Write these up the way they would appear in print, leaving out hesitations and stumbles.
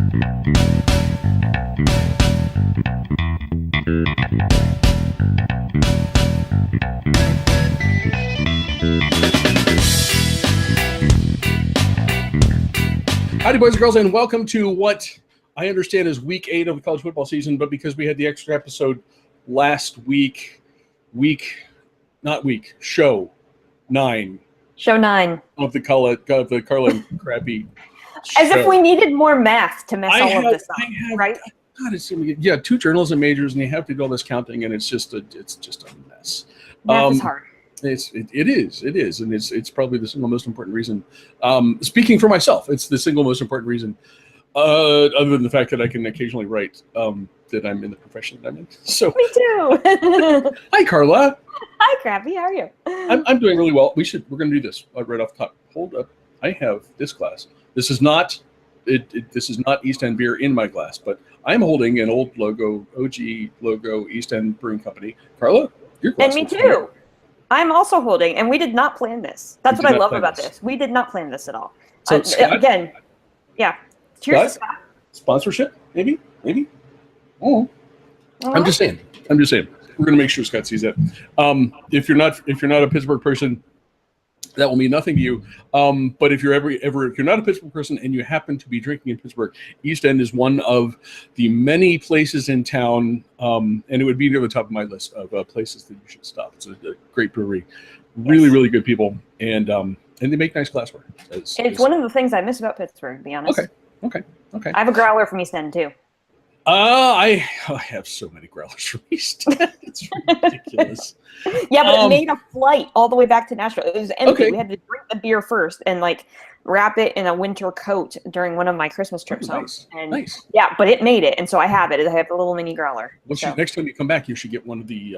Howdy, boys and girls, and welcome to what I understand is week 8 of the college football season, but because we had the extra episode last week, show 9. Show 9. Of the Carla crappy As show. if we needed more math to mess all of this up, right? God, it's 2 journalism majors, and you have to do all this counting, and it's just a mess. Math is hard. It is, and it's probably the single most important reason. Speaking for myself, it's the single most important reason, other than the fact that I can occasionally write, that I'm in the profession that I'm in. So me too. Hi, Carla. Hi, Crappy. How are you? I'm doing really well. We're going to do this right off the top. Hold up. I have this glass. This is not this is not East End beer in my glass, but I'm holding an old OG logo, East End Brewing Company. Carla, your glass. And me too. I'm also holding, and we did not plan this. That's what I love about this. We did not plan this at all. So again, yeah. Cheers, Scott. Sponsorship, maybe. Oh, I'm just saying. We're gonna make sure Scott sees that. If you're not a Pittsburgh person, that will mean nothing to you. But if you're if you're not a Pittsburgh person and you happen to be drinking in Pittsburgh, East End is one of the many places in town, and it would be near the top of my list of places that you should stop. It's a great brewery, really good people, and they make nice glassware. It's one of the things I miss about Pittsburgh, to be honest. Okay. I have a growler from East End too. I have so many growlers from East End. It's ridiculous. Yeah, but it made a flight all the way back to Nashville. It was empty. Okay. We had to drink the beer first and wrap it in a winter coat during one of my Christmas trips home. Nice. Yeah, but it made it, and so I have it. I have a little mini growler. Next time you come back, you should get one of the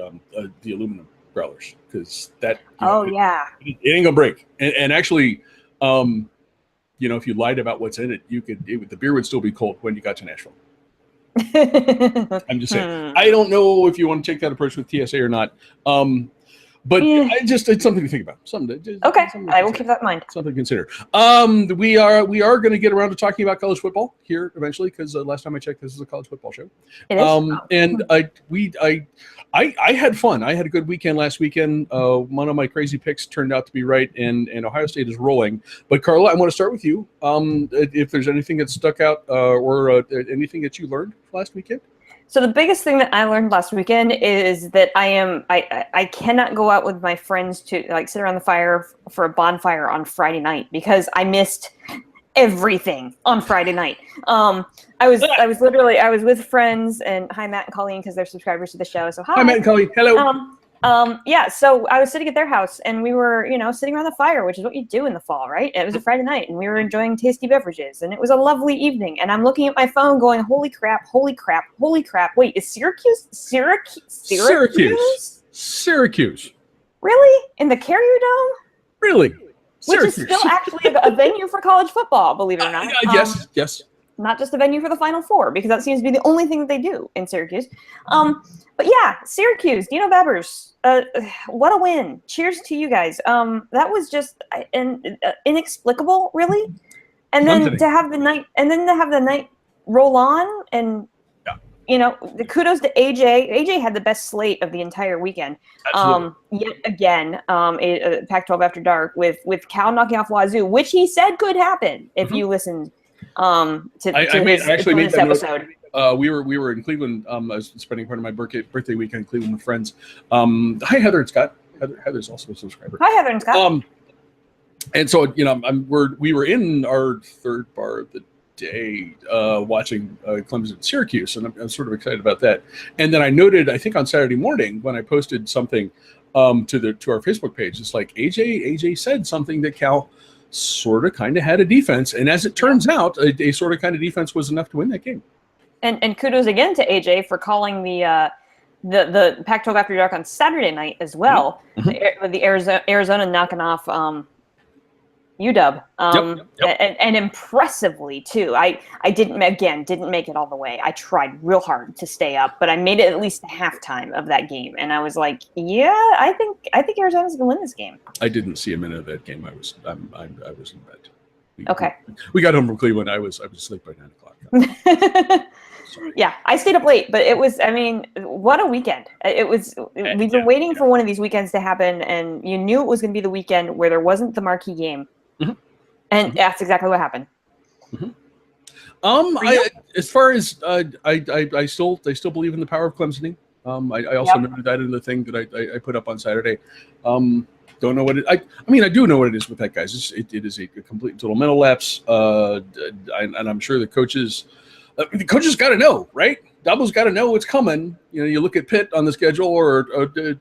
aluminum growlers, because that. It ain't gonna break. And actually, if you lied about what's in it, the beer would still be cold when you got to Nashville. I'm just saying. I don't know if you want to take that approach with TSA or not. But it's something to think about. I will keep that in mind. Something to consider. We are going to get around to talking about college football here eventually, because last time I checked, this is a college football show. It is. And I had fun. I had a good weekend last weekend. One of my crazy picks turned out to be right, and Ohio State is rolling. But Carla, I want to start with you. If there's anything that stuck out or anything that you learned last weekend. So the biggest thing that I learned last weekend is that I cannot go out with my friends to sit around the fire for a bonfire on Friday night, because I missed everything on Friday night. I was with friends, and hi Matt and Colleen, because they're subscribers to the show. So hi Matt and Colleen. Hello. So I was sitting at their house, and we were, sitting around the fire, which is what you do in the fall, right? It was a Friday night, and we were enjoying tasty beverages, and it was a lovely evening. And I'm looking at my phone going, holy crap. Wait, is Syracuse? Really? In the Carrier Dome? Really? Which is still actually a venue for college football, believe it or not. Yes. Not just a venue for the Final Four, because that seems to be the only thing that they do in Syracuse. But yeah, Syracuse, Dino Babbers, what a win. Cheers to you guys. That was just inexplicable, really. And then to have the night roll on, and the kudos to AJ. AJ had the best slate of the entire weekend. Yet again, Pac-12 After Dark with Cal knocking off Wazoo, which he said could happen if you listened to his episode. We were in Cleveland. I was spending part of my birthday weekend in Cleveland with friends. Hi, Heather and Scott. Heather's also a subscriber. Hi, Heather and Scott. And so we were in our third bar of the day watching Clemson Syracuse, and I'm sort of excited about that. And then I noted, I think on Saturday morning when I posted something to our Facebook page, it's like AJ said something that Cal sort of kind of had a defense, and as it turns out, a sort of kind of defense was enough to win that game. And kudos again to AJ for calling the Pac-12 After Dark on Saturday night as well. Mm-hmm. The Arizona knocking off UW, and impressively too. I didn't make it all the way. I tried real hard to stay up, but I made it at least halftime of that game, and I was like, yeah, I think Arizona's gonna win this game. I didn't see a minute of that game. I was in bed. Okay. We got home from Cleveland. I was asleep by 9:00. Yeah, I stayed up late, but it was, I mean, what a weekend. We've been waiting for one of these weekends to happen, and you knew it was going to be the weekend where there wasn't the marquee game. Mm-hmm. And that's exactly what happened. As far as I still believe in the power of Clemsoning. I also noted that in the thing that I put up on Saturday. Don't know what it. I mean, I do know what it is with that, guys. It is a complete and total mental lapse. And I'm sure the coaches got to know, right? Dabo's got to know what's coming. You know, you look at Pitt on the schedule, or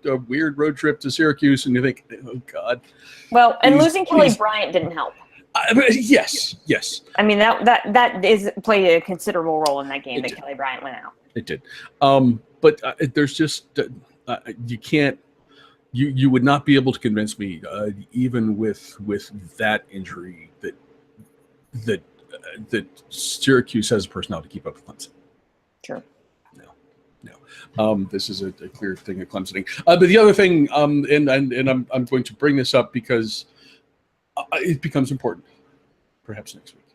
a weird road trip to Syracuse, and you think, oh God. Well, and losing Kelly Bryant didn't help. Yes. I mean, that played a considerable role in that game that Kelly Bryant went out. It did. But there's just you can't. You would not be able to convince me, even with that injury, that Syracuse has a personnel to keep up with Clemson. Sure. No. This is a clear thing of Clemsoning. But the other thing, and I'm going to bring this up because it becomes important, perhaps next week.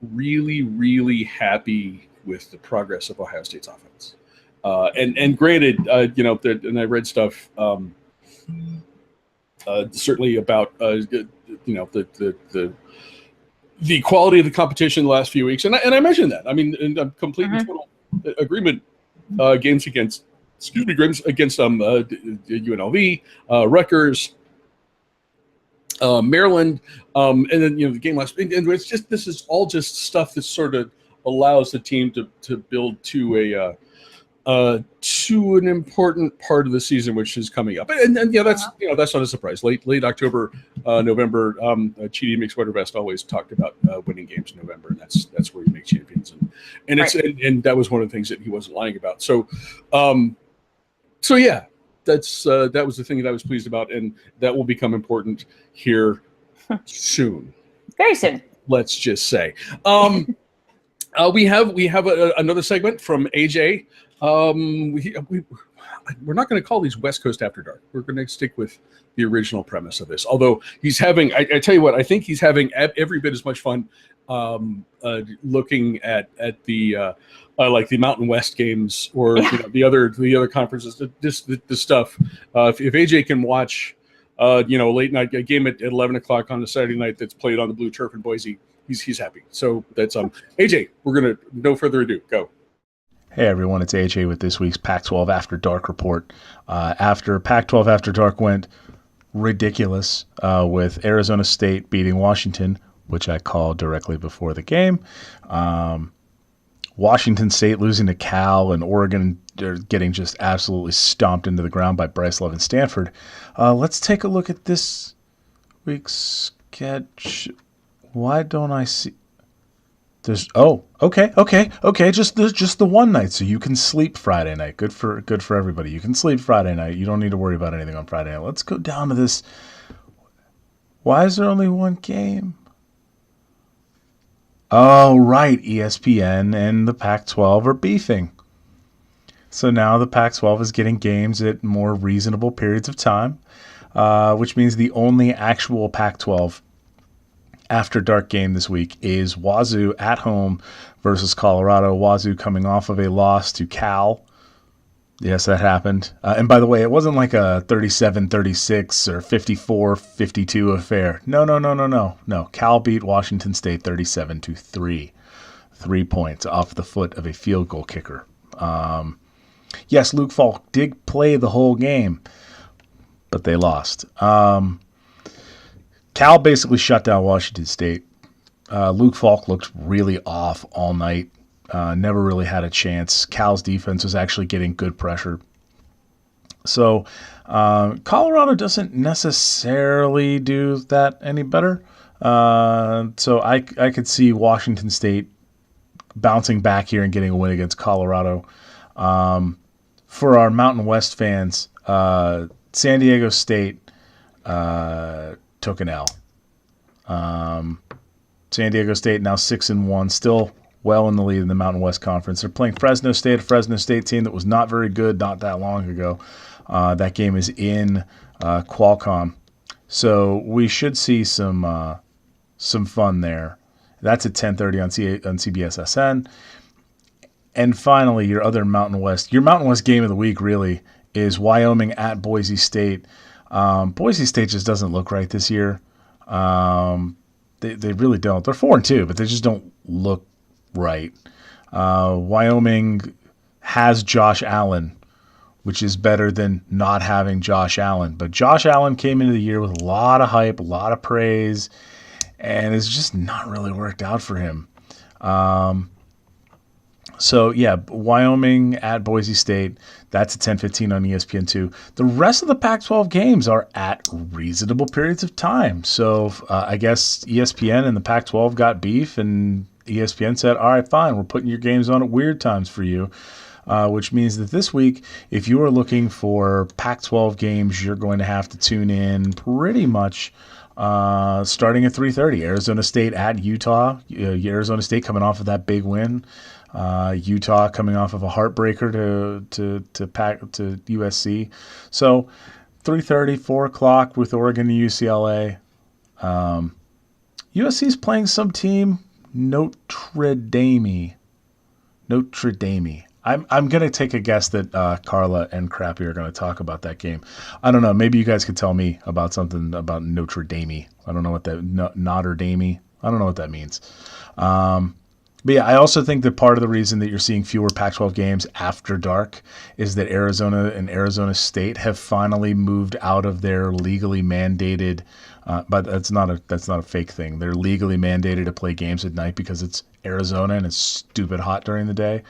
Really, really happy with the progress of Ohio State's offense. And granted, and I read stuff certainly about the quality of the competition the last few weeks, and I mentioned that. I mean, in complete and total agreement. Games against UNLV, Rutgers, Maryland, and then the game last. And it's just this is all just stuff that sort of allows the team to build to an important part of the season, which is coming up. And that's that's not a surprise. Late October, November. Chidi McSweatervest always talked about winning games in November, and that's where you make champions. And it's and that was one of the things that he wasn't lying about. So yeah, that was the thing that I was pleased about, and that will become important here soon. Very soon. Let's just say. We have another segment from AJ. We're not going to call these West Coast After Dark. We're going to stick with the original premise of this. Although he's having, I tell you what, I think he's having every bit as much fun looking at the like the Mountain West games or the other conferences. Just the stuff. If AJ can watch, late night a game at 11 o'clock on a Saturday night that's played on the blue turf in Boise, he's happy. So that's AJ. We're gonna, no further ado, go. Hey everyone, it's AJ with this week's Pac-12 After Dark report. After Pac-12 After Dark went ridiculous with Arizona State beating Washington, which I called directly before the game. Washington State losing to Cal, and Oregon getting just absolutely stomped into the ground by Bryce Love and Stanford. Let's take a look at this week's sketch. Why don't I see? There's okay. Just the one night, so you can sleep Friday night. Good for everybody. You can sleep Friday night. You don't need to worry about anything on Friday night. Let's go down to this. Why is there only one game? Oh, right. ESPN and the Pac-12 are beefing. So now the Pac-12 is getting games at more reasonable periods of time, which means the only actual Pac-12 After Dark game this week is Wazoo at home versus Colorado. Wazoo coming off of a loss to Cal. Yes, that happened. And by the way, it wasn't like a 37-36 or 54-52 affair. No. Cal beat Washington State 37-3. 3 points off the foot of a field goal kicker. Yes, Luke Falk did play the whole game, but they lost. Cal basically shut down Washington State. Luke Falk looked really off all night. Never really had a chance. Cal's defense was actually getting good pressure. So Colorado doesn't necessarily do that any better. So I could see Washington State bouncing back here and getting a win against Colorado. For our Mountain West fans, San Diego State took an L. San Diego State now 6-1, still well in the lead in the Mountain West Conference. They're playing Fresno State, a Fresno State team that was not very good not that long ago. That game is in Qualcomm. So we should see some some fun there. That's at 10:30 on CBSSN. And finally, your Mountain West game of the week really is Wyoming at Boise State. Boise State just doesn't look right this year. They really don't. They're 4-2, but they just don't look right. Wyoming has Josh Allen, which is better than not having Josh Allen. But Josh Allen came into the year with a lot of hype, a lot of praise, and it's just not really worked out for him. So, yeah, Wyoming at Boise State. That's at 10:15 on ESPN2. The rest of the Pac-12 games are at reasonable periods of time. So, I guess ESPN and the Pac-12 got beef, and ESPN said, all right, fine, we're putting your games on at weird times for you, which means that this week, if you are looking for Pac-12 games, you're going to have to tune in pretty much starting at 3:30. Arizona State at Utah. Arizona State coming off of that big win. Utah coming off of a heartbreaker to USC. So 3:30, 4 o'clock with Oregon and UCLA. USC is playing some team, Notre Dame. I'm going to take a guess that Carla and Crappy are going to talk about that game. I don't know. Maybe you guys could tell me about something about Notre Dame. I don't know what that Notre Dame. I don't know what that means. But yeah, I also think that part of the reason that you're seeing fewer Pac-12 games after dark is that Arizona and Arizona State have finally moved out of their legally mandated. But that's not a fake thing. They're legally mandated to play games at night because it's Arizona and it's stupid hot during the day.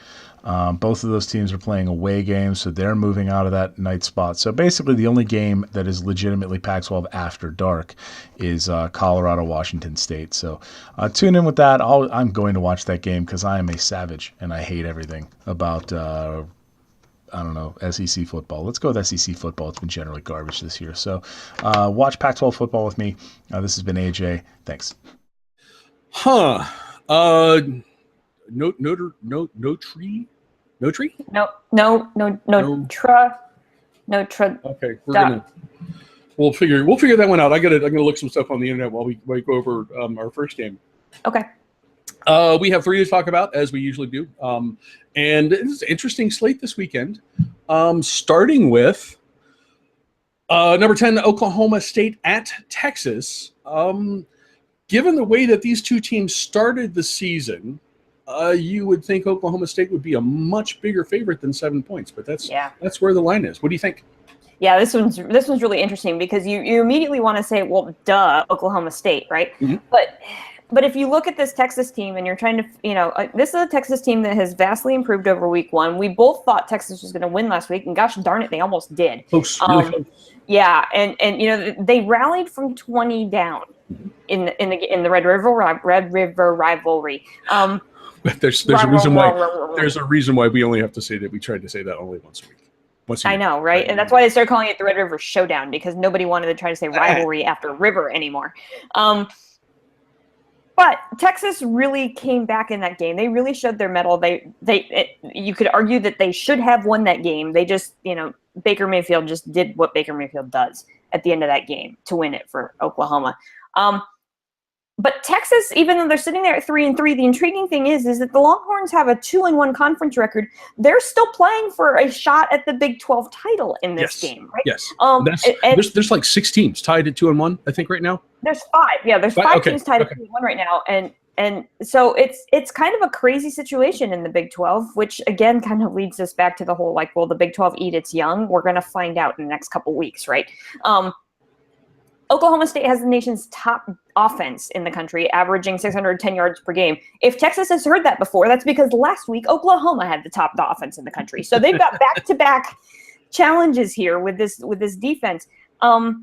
Both of those teams are playing away games, so they're moving out of that night spot. So basically the only game that is legitimately Pac-12 after dark is Colorado-Washington State. So tune in with that. I'm going to watch that game because I am a savage and I hate everything about SEC football. Let's go with SEC football. It's been generally garbage this year. So watch Pac-12 football with me. This has been AJ. Thanks. Notre. Okay, we'll figure that one out. I'm gonna look some stuff on the internet while we go over our first game. Okay. We have 3 to talk about, as we usually do, and it's an interesting slate this weekend. Starting with number 10, Oklahoma State at Texas. Given the way that these two teams started the season, you would think Oklahoma State would be a much bigger favorite than 7 points, but that's where the line is. What do you think? Yeah, this one's really interesting because you immediately want to say, well, duh, Oklahoma State, right? Mm-hmm. But if you look at this Texas team and you're trying to, this is a Texas team that has vastly improved over week 1. We both thought Texas was going to win last week, and gosh darn it, they almost did. Close, really close. Yeah, and they rallied from 20 down in the Red River rivalry. There's a reason why. There's a reason why we only have to say that. We tried to say that only once a week. I know, right? And that's why they started calling it the Red River Showdown, because nobody wanted to try to say rivalry after river anymore. But Texas really came back in that game. They really showed their mettle. You could argue that they should have won that game. They just, Baker Mayfield just did what Baker Mayfield does at the end of that game to win it for Oklahoma. But Texas, even though they're sitting there at 3-3, the intriguing thing is that the Longhorns have a 2-1 conference record. They're still playing for a shot at the Big 12 title in this game, right? Yes. There's like 6 teams tied at 2-1, I think, right now. There's 5. Yeah, there's 5 teams tied at 2-1 right now, and so it's kind of a crazy situation in the Big 12, which again kind of leads us back to the whole will the Big 12 eat its young? We're going to find out in the next couple weeks, right? Oklahoma State has the nation's top offense in the country, averaging 610 yards per game. If Texas has heard that before, that's because last week Oklahoma had the top offense in the country. So they've got back-to-back challenges here with this defense. The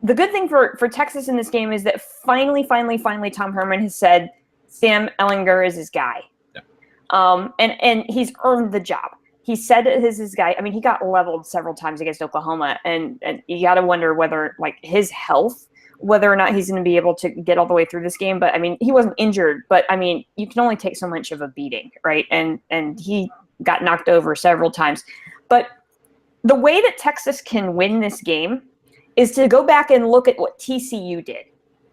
good thing for Texas in this game is that finally, Tom Herman has said Sam Ehlinger is his guy. Yeah. And he's earned the job. He said it is his guy. I mean, he got leveled several times against Oklahoma, and you got to wonder whether, his health, whether or not he's going to be able to get all the way through this game. But, I mean, he wasn't injured, but, I mean, you can only take so much of a beating, right? And he got knocked over several times. But the way that Texas can win this game is to go back and look at what TCU did.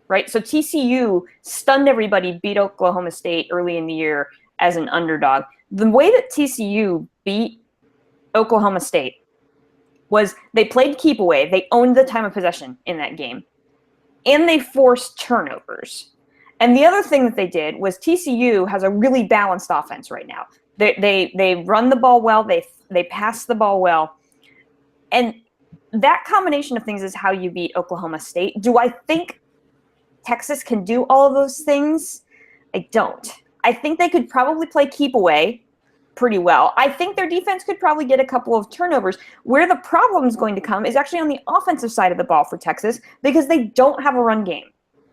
right? So TCU stunned everybody, beat Oklahoma State early in the year as an underdog. The way that TCU beat Oklahoma State was they played keep away. They owned the time of possession in that game, and they forced turnovers. And the other thing that they did was TCU has a really balanced offense right now. They run the ball well. They pass the ball well. And that combination of things is how you beat Oklahoma State. Do I think Texas can do all of those things? I don't. I think they could probably play keep away pretty well. I think their defense could probably get a couple of turnovers. Where the problem is going to come is actually on the offensive side of the ball for Texas, because they don't have a run game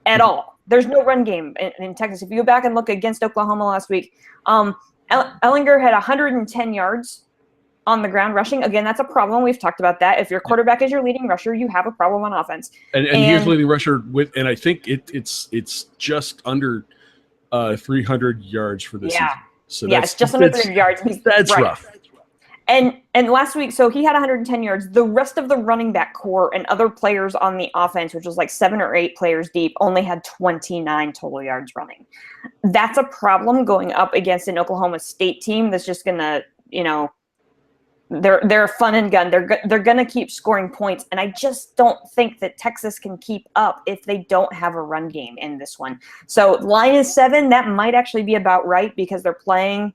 at all. There's no run game in Texas. If you go back and look against Oklahoma last week, Ellinger had 110 yards on the ground rushing. Again, that's a problem. We've talked about that. If your quarterback is your leading rusher, you have a problem on offense. And he's leading rusher with, and I think it's just under 300 yards for this season. So yeah, it's just under 300 yards. That's right. rough. And last week, so he had 110 yards. The rest of the running back core and other players on the offense, which was like 7 or 8 players deep, only had 29 total yards running. That's a problem going up against an Oklahoma State team that's just gonna, they're fun and gun. They're gonna keep scoring points, and I just don't think that Texas can keep up if they don't have a run game in this one. So line is 7. That might actually be about right because they're playing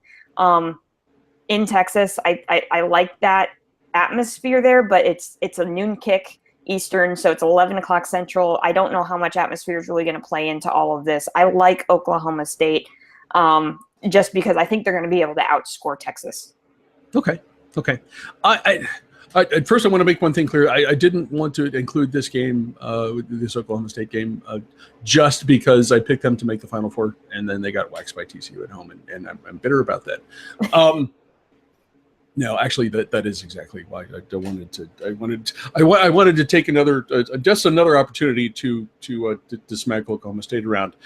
in Texas. I like that atmosphere there, but it's a noon kick Eastern, so it's 11 o'clock Central. I don't know how much atmosphere is really going to play into all of this. I like Oklahoma State just because I think they're going to be able to outscore Texas. Okay. I first I want to make one thing clear. I didn't want to include this game, this Oklahoma State game, just because I picked them to make the Final Four, and then they got waxed by TCU at home, and I'm bitter about that. No, actually, that is exactly why I wanted to take another opportunity to smack Oklahoma State around,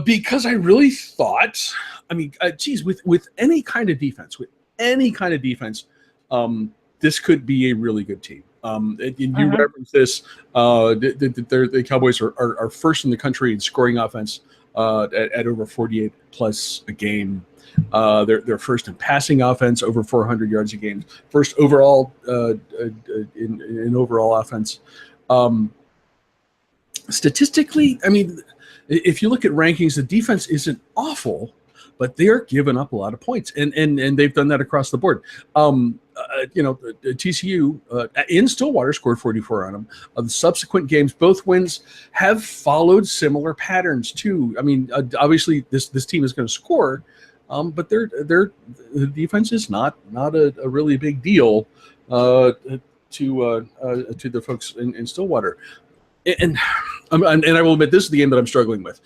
because I really thought, with any kind of defense, this could be a really good team. And you referenced this. The Cowboys are first in the country in scoring offense at over 48 plus a game. They're first in passing offense, over 400 yards a game. First overall in overall offense. Statistically, if you look at rankings, the defense isn't awful, but they're giving up a lot of points, and they've done that across the board. TCU in Stillwater scored 44 on them. The subsequent games, both wins have followed similar patterns too. Obviously this team is going to score, but their defense is not a really big deal to the folks in Stillwater. And I will admit, this is the game that I'm struggling with.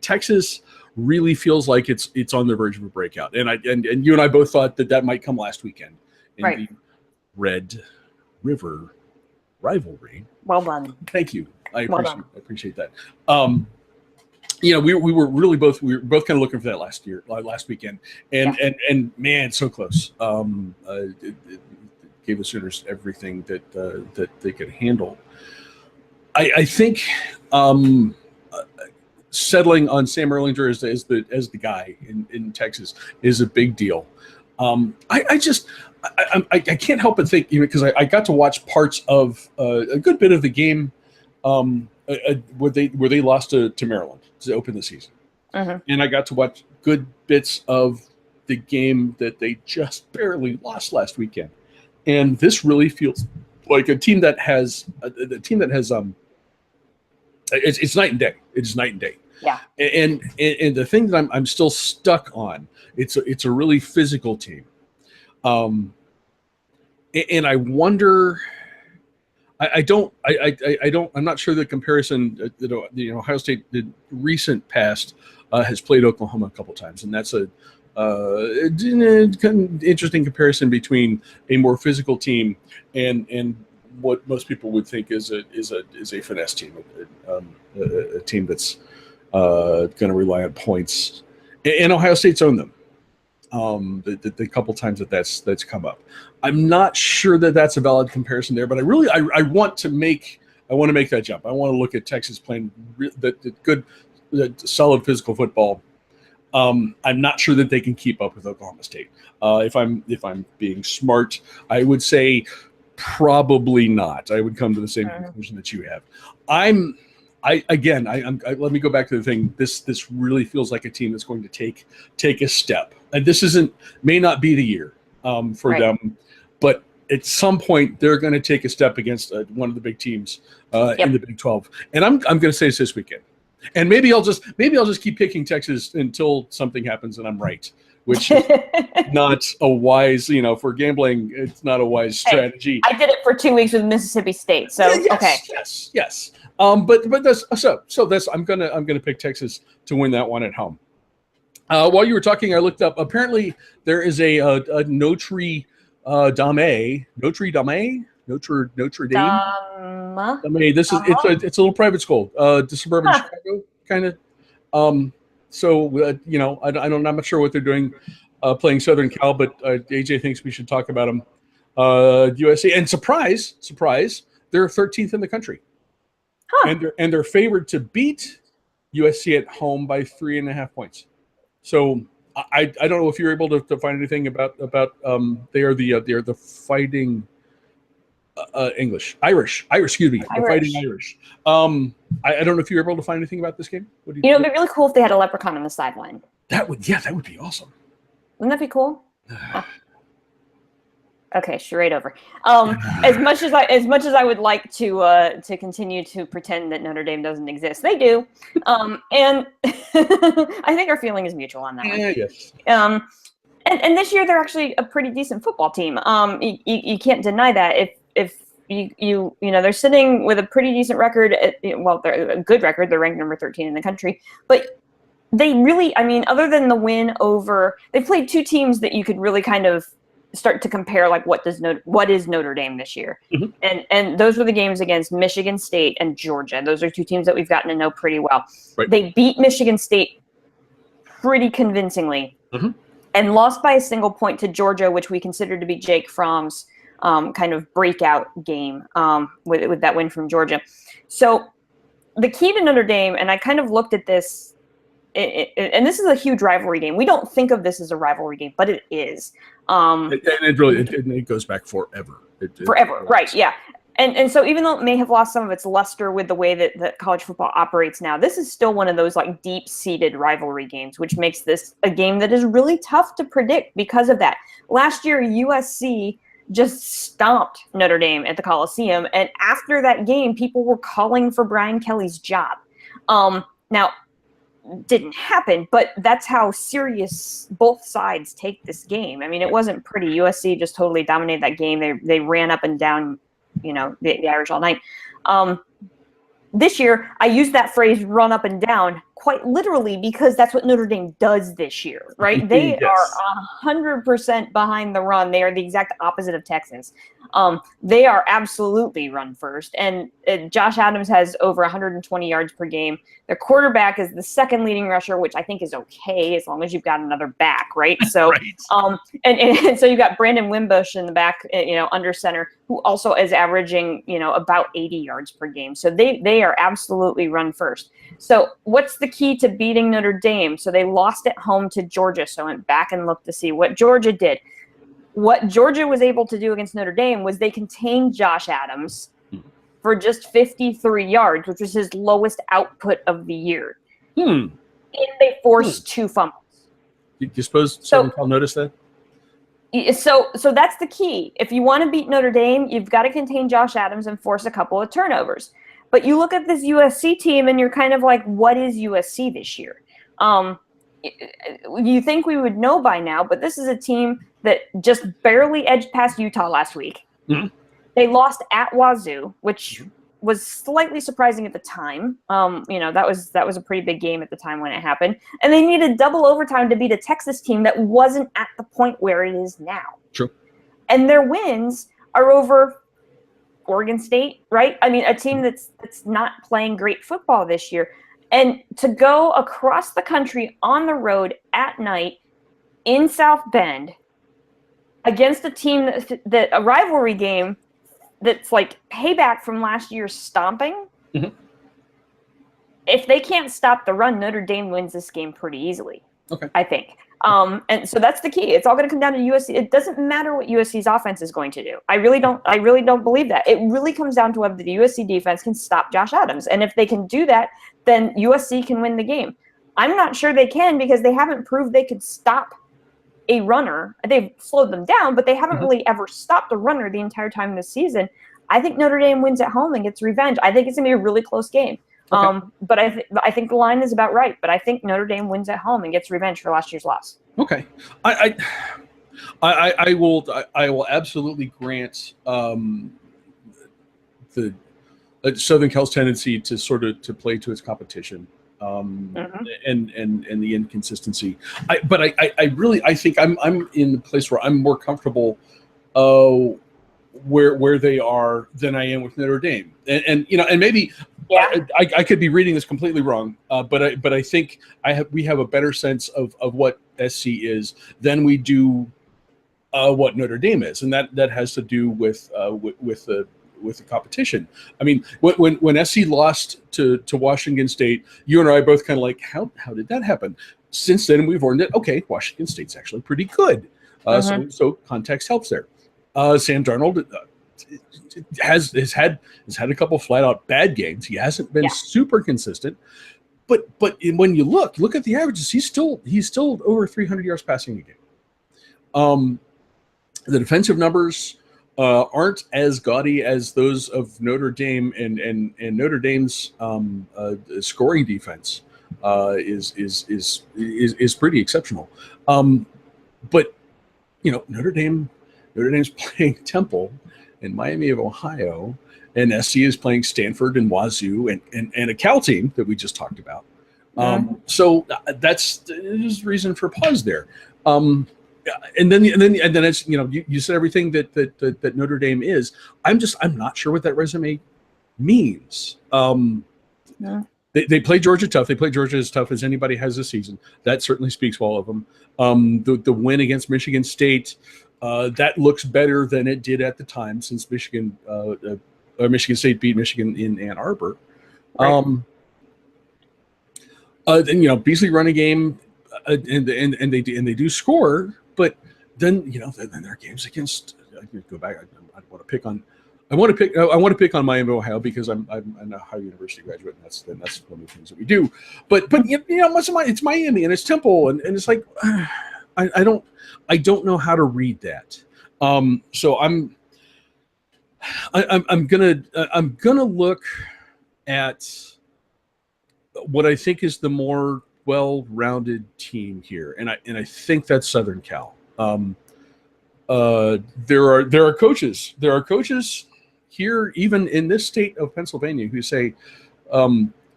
Texas really feels like it's on the verge of a breakout, and you and I both thought that might come last weekend in the Red River rivalry. Well done. Thank you. I appreciate that. We were both kind of looking for that last weekend, and man, so close. It gave the Sooners everything that they could handle. I think settling on Sam Erlinger as the guy in Texas is a big deal. I can't help but think, because I got to watch parts of a good bit of the game where they lost to Maryland to open the season, and I got to watch good bits of the game that they just barely lost last weekend, and this really feels like a team that has it's night and day. It is night and day. Yeah. And the thing that I'm still stuck on, it's a really physical team. And I wonder, I'm not sure the comparison, the Ohio State, the recent past has played Oklahoma a couple times, and that's a interesting comparison between a more physical team and what most people would think is a finesse team, a team that's going to rely on points. And Ohio State's owned them the couple times that's come up. I'm not sure that that's a valid comparison there, but I want to make want to make that jump. I want to look at Texas playing good, solid physical football. I'm not sure that they can keep up with Oklahoma State. If I'm being smart, I would say probably not. I would come to the same conclusion that you have. Let me go back to the thing. This really feels like a team that's going to take a step, and this may not be the year for them, but at some point they're going to take a step against one of the big teams in the Big 12. And I'm going to say this weekend, and maybe I'll just keep picking Texas until something happens and I'm right, which is not a wise, for gambling, it's not a wise strategy. I did it for 2 weeks with Mississippi State, so yes. But that's I'm gonna pick Texas to win that one at home. While you were talking, I looked up. Apparently, there is a Notre Dame. Notre Dame. This is it's a little private school, suburban Chicago kind of. I'm not sure what they're doing, playing Southern Cal, but AJ thinks we should talk about them. USC, and surprise, they're 13th in the country, and they're favored to beat USC at home by 3.5 points. So I don't know if you're able to find anything about they are the Fighting Irish. Excuse me, the Fighting Irish. I don't know if you're able to find anything about this game. What do you it'd be really cool if they had a leprechaun on the sideline. That would be awesome. Wouldn't that be cool? Okay, charade over. As much as I would like to continue to pretend that Notre Dame doesn't exist, they do, and I think our feeling is mutual on that one. Yes. And this year they're actually a pretty decent football team. You can't deny that. If they're sitting with a pretty decent record. They're a good record. They're ranked number 13 in the country, but they really, other than the win over, they've played two teams that you could really kind of start to compare, like what is Notre Dame this year, and those were the games against Michigan State and Georgia. Those are two teams that we've gotten to know pretty well. Right. They beat Michigan State pretty convincingly, and lost by a single point to Georgia, which we consider to be Jake Fromm's kind of breakout game with that win from Georgia. So the key to Notre Dame, and I kind of looked at this. And this is a huge rivalry game. We don't think of this as a rivalry game, but it is. And it goes back forever. Forever, right? Yeah. And so even though it may have lost some of its luster with the way that college football operates now, this is still one of those like deep-seated rivalry games, which makes this a game that is really tough to predict because of that. Last year, USC just stomped Notre Dame at the Coliseum, and after that game, people were calling for Brian Kelly's job. Now, didn't happen, but that's how serious both sides take this game. It wasn't pretty. USC just totally dominated that game. They ran up and down, the Irish all night. This year, I use that phrase "run up and down" quite literally because that's what Notre Dame does this year, right? They are 100% behind the run. They are the exact opposite of Texans. They are absolutely run first, and Josh Adams has over 120 yards per game. Their quarterback is the second leading rusher, which I think is okay as long as you've got another back, right? So, right. And so you've got Brandon Wimbush in the back, under center, who also is averaging, about 80 yards per game. So they are absolutely run first. So what's the key to beating Notre Dame? So they lost at home to Georgia. So I went back and looked to see what Georgia did. What Georgia was able to do against Notre Dame was they contained Josh Adams for just 53 yards, which was his lowest output of the year. And they forced 2 fumbles. Do you suppose Southern Cal noticed that? So that's the key. If you want to beat Notre Dame, you've got to contain Josh Adams and force a couple of turnovers. But you look at this USC team and you're kind of like, what is USC this year? You think we would know by now, but this is a team that just barely edged past Utah last week. They lost at Wazoo, which was slightly surprising at the time. That was a pretty big game at the time when it happened. And they needed double overtime to beat a Texas team that wasn't at the point where it is now. True. And their wins are over Oregon State, right? A team that's not playing great football this year. And to go across the country on the road at night in South Bend against a team that a rivalry game that's like payback from last year's stomping. Mhm. If they can't stop the run, Notre Dame wins this game pretty easily. Okay. I think. And so that's the key. It's all going to come down to USC. It doesn't matter what USC's offense is going to do. I really don't believe that. It really comes down to whether the USC defense can stop Josh Adams. And if they can do that, then USC can win the game. I'm not sure they can because they haven't proved they could stop a runner. They've slowed them down, but they haven't really ever stopped a runner the entire time this season. I think Notre Dame wins at home and gets revenge. I think it's going to be a really close game. Okay. But I think the line is about right. But I think Notre Dame wins at home and gets revenge for last year's loss. Okay, I will absolutely grant the Southern Cal's tendency to sort of to play to its competition, and the inconsistency. But I really think I'm in the place where I'm more comfortable where they are than I am with Notre Dame, and maybe I could be reading this completely wrong, but I think we have a better sense of what SC is than we do what Notre Dame is, and that has to do with the competition. I mean, when SC lost to Washington State, you and I both kind of like, how did that happen? Since then, we've learned that Washington State's actually pretty good, so context helps there. Sam Darnold has had a couple flat out bad games. He hasn't been super consistent, but when you look at the averages, he's still over 300 yards passing a game. The defensive numbers aren't as gaudy as those of Notre Dame, and Notre Dame's scoring defense is pretty exceptional. But Notre Dame's playing Temple and Miami of Ohio, and SC is playing Stanford and Wazoo and a Cal team that we just talked about. So there's reason for pause there. And then it's you said everything that Notre Dame is. I'm not sure what that resume means. They play Georgia tough. They play Georgia as tough as anybody has this season. That certainly speaks well of them. The win against Michigan State. That looks better than it did at the time, since Michigan State beat Michigan in Ann Arbor. Right. Then Beasley run a game, and they do score, but then then there are games against. I go back. I want to pick on Miami, Ohio, because I'm a Ohio University graduate, and that's one of the things that we do. But much of it's Miami and it's Temple, and it's like I don't know how to read that. So I'm gonna look at what I think is the more well-rounded team here, and I think that's Southern Cal. There are coaches here, even in this state of Pennsylvania, who say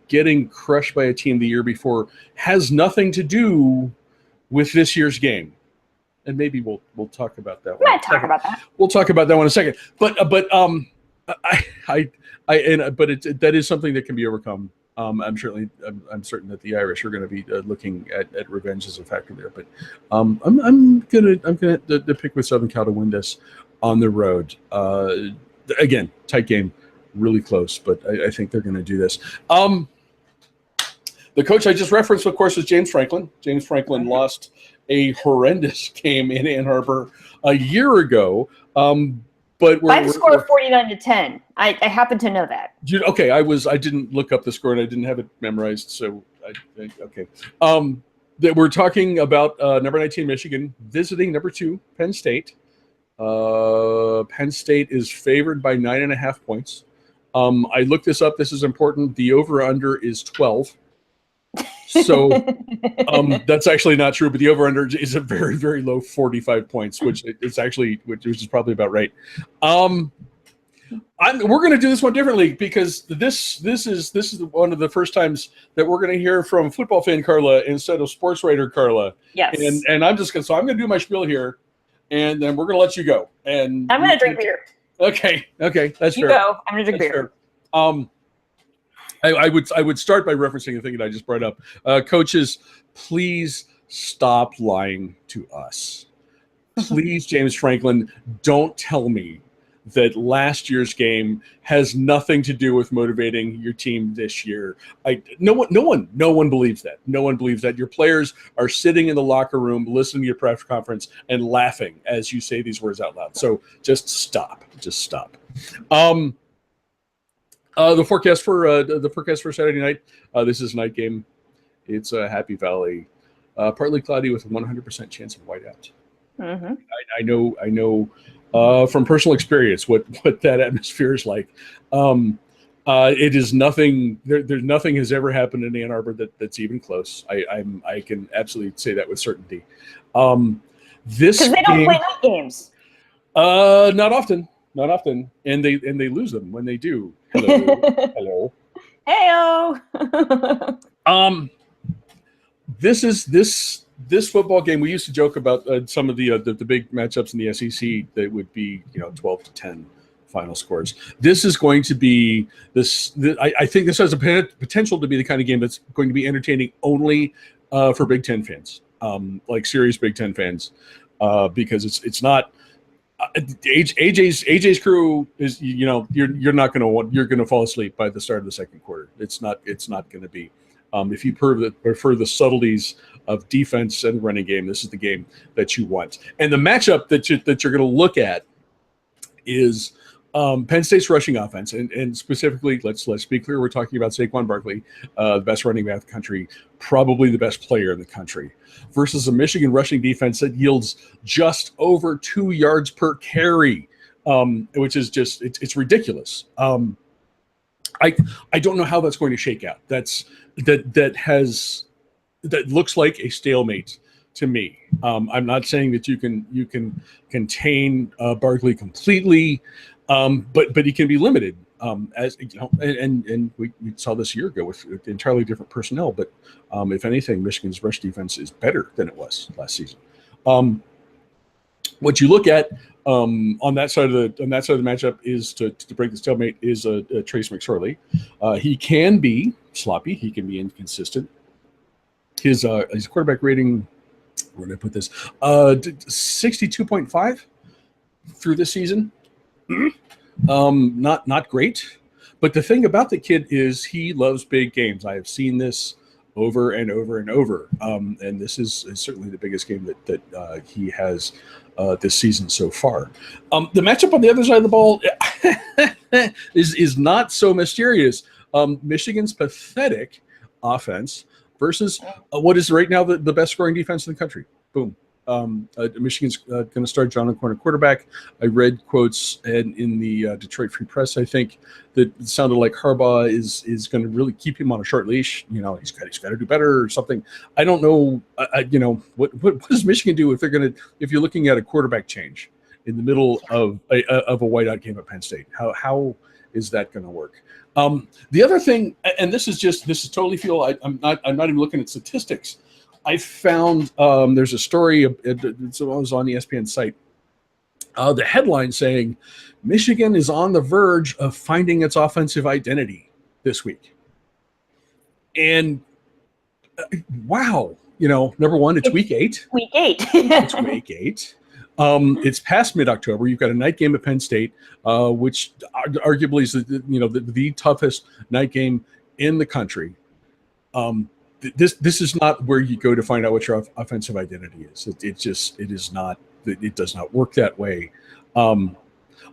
getting crushed by a team the year before has nothing to do with this year's game. And maybe we'll talk about that. We'll talk about that one in a second. But that is something that can be overcome. I'm certain that the Irish are going to be looking at revenge as a factor there. But I'm gonna pick with Southern Cal to win this on the road. Again, tight game, really close, but I think they're going to do this. The coach I just referenced, of course, is James Franklin. James Franklin lost a horrendous game in Ann Arbor a year ago. But by the score of 49-10. I happen to know that. Okay, I didn't look up the score and I didn't have it memorized, so okay. That we're talking about number 19 Michigan visiting number 2 Penn State. Penn State is favored by 9.5 points. I looked this up. This is important. The over/under is 12. So that's actually not true, but the over/under is a very, very low 45 points, which is probably about right. We're going to do this one differently, because this is one of the first times that we're going to hear from football fan Carla instead of sports writer Carla. Yes. And I'm going to do my spiel here, and then we're going to let you go. And I'm going to drink beer. Okay, that's fair. You go. I'm going to drink beer. Fair. I would start by referencing the thing that I just brought up. Coaches, please stop lying to us. Please, James Franklin, don't tell me that last year's game has nothing to do with motivating your team this year. No one believes that. No one believes that. Your players are sitting in the locker room, listening to your press conference, and laughing as you say these words out loud. So just stop. Just stop. The forecast for Saturday night. This is a night game. It's Happy Valley, partly cloudy with a 100% chance of whiteout. Mm-hmm. I know from personal experience what that atmosphere is like. It is nothing. There's nothing has ever happened in Ann Arbor that's even close. I can absolutely say that with certainty. This because they don't play night games. Not often, and they lose them when they do. Hello. Heyo. This football game. We used to joke about some of the big matchups in the SEC that would be 12-10 final scores. This is going to be this. I think this has a potential to be the kind of game that's going to be entertaining only for Big Ten fans, like serious Big Ten fans, because it's not. AJ's crew is you're not going to fall asleep by the start of the second quarter. It's not going to be. If you prefer the subtleties of defense and running game, this is the game that you want. And the matchup that you're going to look at is Penn State's rushing offense, and specifically, let's be clear, we're talking about Saquon Barkley, the best running back in the country, probably the best player in the country, versus a Michigan rushing defense that yields just over 2 yards per carry, which is just it's ridiculous. I don't know how that's going to shake out. That looks like a stalemate to me. I'm not saying that you can contain Barkley completely, but he can be limited. As and we saw this a year ago with entirely different personnel. But if anything, Michigan's rush defense is better than it was last season. What you look at on that side of the matchup is to break the stalemate is Trace McSorley. He can be sloppy. He can be inconsistent. His quarterback rating, where did I put this? 62.5 through this season. Not great. But the thing about the kid is he loves big games. I have seen this over and over and over. And this is certainly the biggest game that he has this season so far. The matchup on the other side of the ball is not so mysterious. Michigan's pathetic offense versus what is right now the best scoring defense in the country. Boom. Michigan's going to start John O'Connor quarterback. I read quotes in the Detroit Free Press, I think, that sounded like Harbaugh is going to really keep him on a short leash. He's got to do better or something. I don't know. What does Michigan do if you're looking at a quarterback change in the middle of a whiteout game at Penn State? How is that going to work? The other thing, and this is totally feel. I'm not even looking at statistics. I found there's a story. It was on the ESPN site. The headline saying Michigan is on the verge of finding its offensive identity this week. And wow, number one, it's week 8. Week 8. It's week 8. It's past mid-October. You've got a night game at Penn State, which arguably is the toughest night game in the country. This is not where you go to find out what your offensive identity is. It is not. It does not work that way. I'm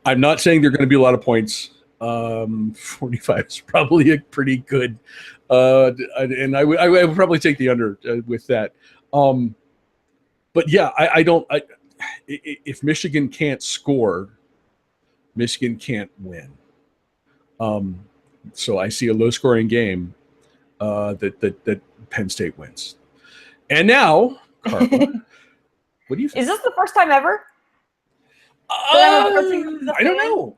not saying there are going to be a lot of points. 45 is probably a pretty good, and I would probably take the under with that. But yeah, I don't. If Michigan can't score, Michigan can't win. So I see a low-scoring game that Penn State wins. And now, Carla, what do you think? Is this the first time ever? I don't know.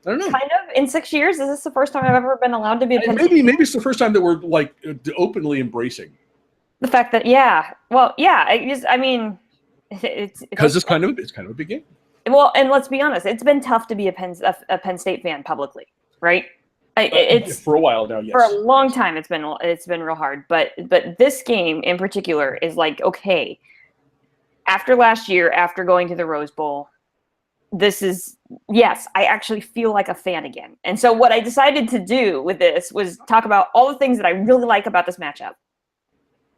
Kind of in 6 years, is this the first time I've ever been allowed to be a Penn State? Maybe it's the first time that we're like openly embracing the fact that it's because it's kind of a big game. Well, and let's be honest, it's been tough to be a Penn State fan publicly, right? It's for a while now. Yes. For a long time, it's been real hard. But this game in particular is like, okay, after last year, after going to the Rose Bowl, this is, yes, I actually feel like a fan again. And so what I decided to do with this was talk about all the things that I really like about this matchup,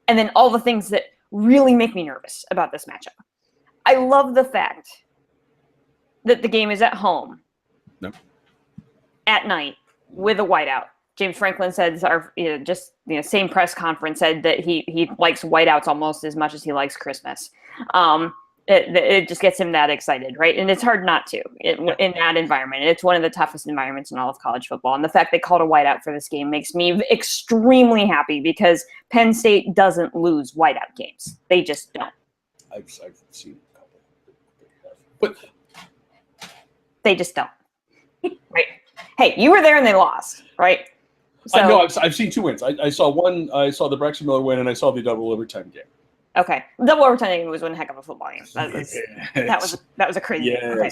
and then all the things that really make me nervous about this matchup. I love the fact that the game is at home, at night, with a whiteout. James Franklin said, same press conference, said that he likes whiteouts almost as much as he likes Christmas. It just gets him that excited, right? And it's hard not to in that environment. It's one of the toughest environments in all of college football. And the fact they called a whiteout for this game makes me extremely happy, because Penn State doesn't lose whiteout games. They just don't. I've seen a couple, but they just don't. Right? Hey, you were there and they lost, right? So, I know I've seen 2 wins. I saw one. I saw the Braxton Miller win, and I saw the double overtime game. Okay, double overtime game was one heck of a football game. That was a crazy game. Okay.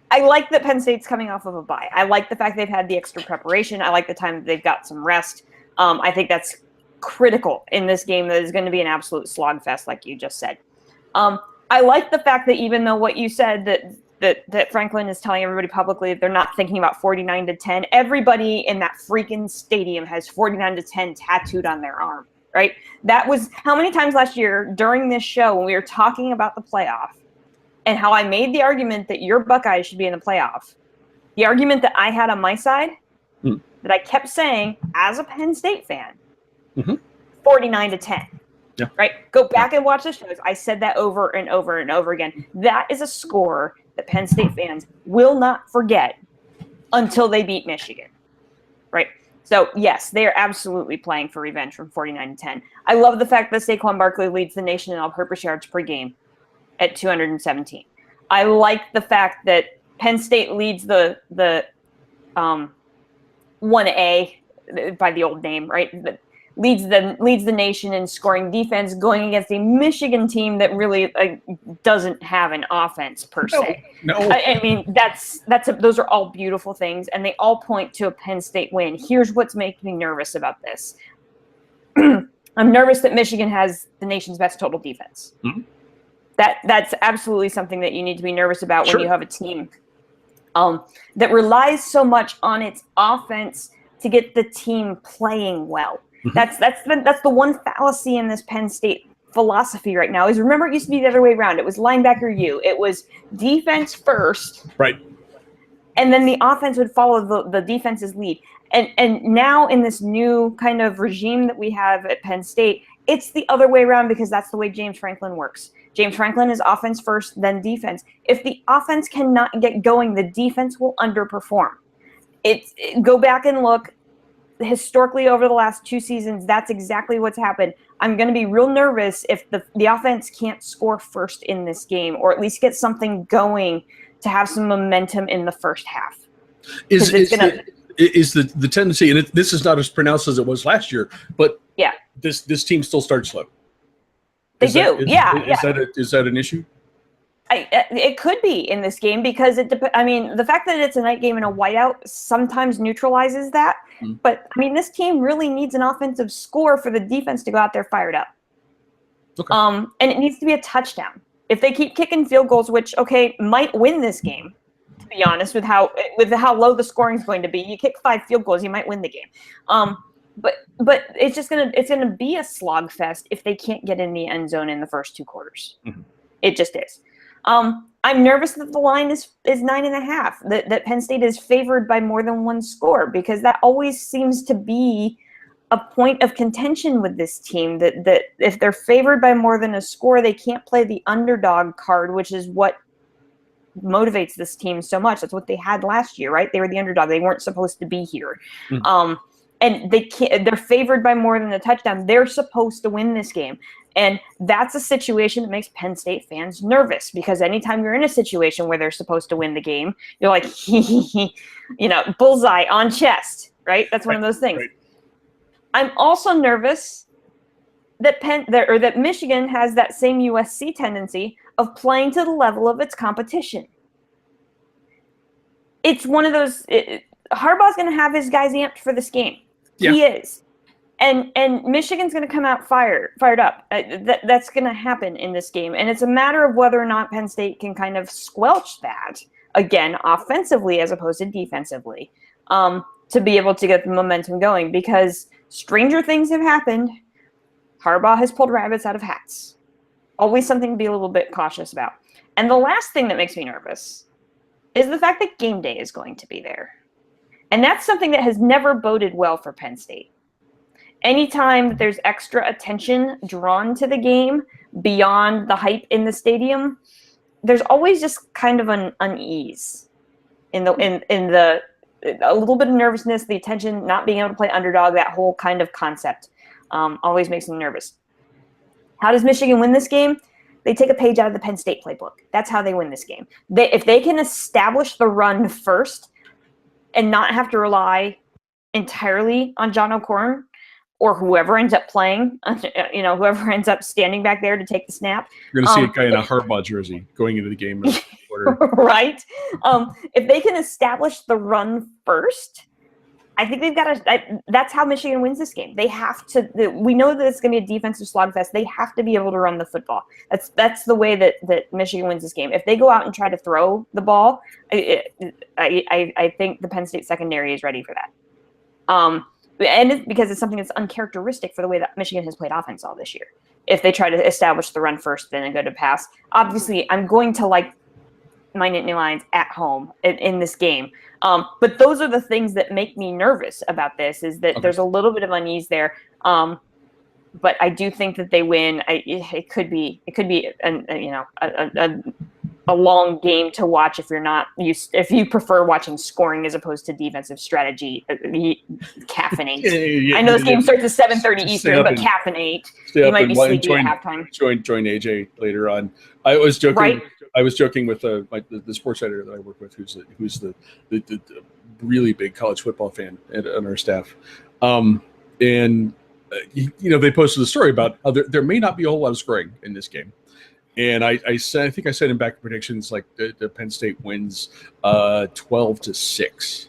I like that Penn State's coming off of a bye. I like the fact they've had the extra preparation. I like the time that they've got some rest. I think that's critical in this game that is going to be an absolute slogfest, like you just said. I like the fact that even though what you said that Franklin is telling everybody publicly that they're not thinking about 49-10, everybody in that freaking stadium has 49-10 tattooed on their arm. Right? That was how many times last year during this show when we were talking about the playoff and how I made the argument that your Buckeyes should be in the playoff. The argument that I had on my side, that I kept saying as a Penn State fan, 49-10. Yeah. Right? Go back and watch the shows. I said that over and over and over again. That is a score that Penn State fans will not forget until they beat Michigan. Right? So, yes, they are absolutely playing for revenge from 49-10. I love the fact that Saquon Barkley leads the nation in all-purpose yards per game at 217. I like the fact that Penn State leads the 1A by the old name, right? Leads the nation in scoring defense, going against a Michigan team that really doesn't have an offense per se. No. I mean those are all beautiful things, and they all point to a Penn State win. Here's what's making me nervous about this. I'm nervous that Michigan has the nation's best total defense. Mm-hmm. That's absolutely something that you need to be nervous about when you have a team that relies so much on its offense to get the team playing well. That's the one fallacy in this Penn State philosophy right now is, remember, it used to be the other way around. It was linebacker you. It was defense first. Right. And then the offense would follow the defense's lead. And now in this new kind of regime that we have at Penn State, it's the other way around, because that's the way James Franklin works. James Franklin is offense first, then defense. If the offense cannot get going, the defense will underperform. Go back and look. Historically, over the last 2 seasons, that's exactly what's happened. I'm going to be real nervous if the offense can't score first in this game, or at least get something going to have some momentum in the first half. Is the tendency, and this is not as pronounced as it was last year, but this team still starts slow. Is that an issue? It could be in this game, because the fact that it's a night game and a whiteout sometimes neutralizes that. But this team really needs an offensive score for the defense to go out there fired up. Okay. And it needs to be a touchdown. If they keep kicking field goals, which might win this game, to be honest, with how low the scoring is going to be, you kick 5 field goals, you might win the game. But it's gonna be a slogfest if they can't get in the end zone in the first 2 quarters. Mm-hmm. It just is. I'm nervous that the line is 9.5, that Penn State is favored by more than 1 score, because that always seems to be a point of contention with this team, that if they're favored by more than a score, they can't play the underdog card, which is what motivates this team so much. That's what they had last year, right? They were the underdog. They weren't supposed to be here. Mm-hmm. And they're favored by more than a touchdown. They're supposed to win this game. And that's a situation that makes Penn State fans nervous, because anytime you're in a situation where they're supposed to win the game, you're like, bullseye on chest, right? That's one of those things. Right. I'm also nervous that that Michigan has that same USC tendency of playing to the level of its competition. It's one of those. Harbaugh's going to have his guys amped for this game. Yeah. He is. And Michigan's going to come out fired up. That's going to happen in this game, and it's a matter of whether or not Penn State can kind of squelch that again offensively as opposed to defensively, to be able to get the momentum going. Because stranger things have happened. Harbaugh has pulled rabbits out of hats. Always something to be a little bit cautious about. And the last thing that makes me nervous is the fact that game day is going to be there. And that's something that has never boded well for Penn State. Anytime that there's extra attention drawn to the game beyond the hype in the stadium, there's always just kind of an unease in the a little bit of nervousness, the attention, not being able to play underdog, that whole kind of concept always makes me nervous. How does Michigan win this game? They take a page out of the Penn State playbook. That's how they win this game. If they can establish the run first and not have to rely entirely on John O'Corn or whoever ends up playing, whoever ends up standing back there to take the snap. You're going to see a guy in a Harbaugh jersey going into the game. Right? If they can establish the run first, I think they've got to. That's how Michigan wins this game. They have to. We know that it's going to be a defensive slogfest. They have to be able to run the football. That's the way that Michigan wins this game. If they go out and try to throw the ball, I think the Penn State secondary is ready for that. And it's because it's something that's uncharacteristic for the way that Michigan has played offense all this year. If they try to establish the run first, then go to pass. Obviously, I'm going to like my Nittany Lions at home in this game. But those are the things that make me nervous about this, is that there's a little bit of unease there. But I do think that they win. It could be a long game to watch if you prefer watching scoring as opposed to defensive strategy. Caffeinate. Yeah, I know this game starts at 7:30 Eastern, but caffeinate. You might be sleepy at halftime. Join AJ later on. I was joking. Right? I was joking with the sports editor that I work with, who's the really big college football fan on our staff, and they posted a story about how there may not be a whole lot of scoring in this game, and I think I said in back predictions like the Penn State wins 12-6,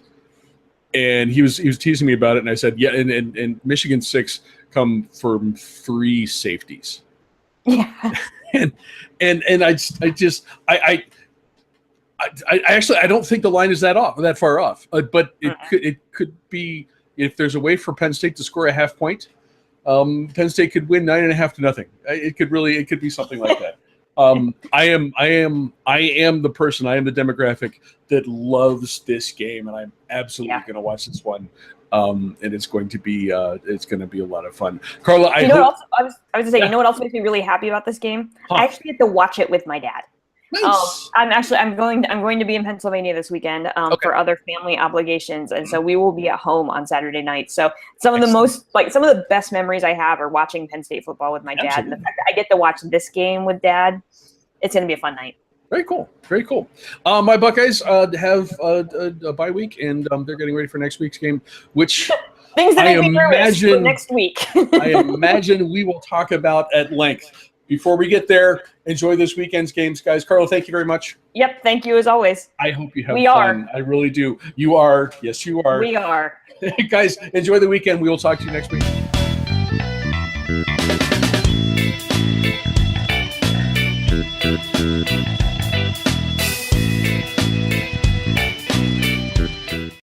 and he was teasing me about it, and I said and Michigan 6 come from 3 safeties. Yeah. And I actually don't think the line is that far off, but it could be, if there's a way for Penn State to score a half point, Penn State could win 9.5-0. It could be something like that. I am the person, I am the demographic that loves this game, and I'm absolutely going to watch this one. And it's going to be a lot of fun. Carla, I was going to say, you know what else makes me really happy about this game? Huh. I actually get to watch it with my dad. Nice. I'm going to be in Pennsylvania this weekend for other family obligations, and so we will be at home on Saturday night. So some of the best memories I have are watching Penn State football with my dad, and the fact that I get to watch this game with dad, it's going to be a fun night. Very cool. Very cool. My Buckeyes have a bye week, and they're getting ready for next week's game, which things that make me nervous for next week. I imagine we will talk about at length. Before we get there, enjoy this weekend's games, guys. Carla, thank you very much. Yep, thank you as always. I hope you have fun. I really do. You are. Yes, you are. We are. Guys, enjoy the weekend. We will talk to you next week.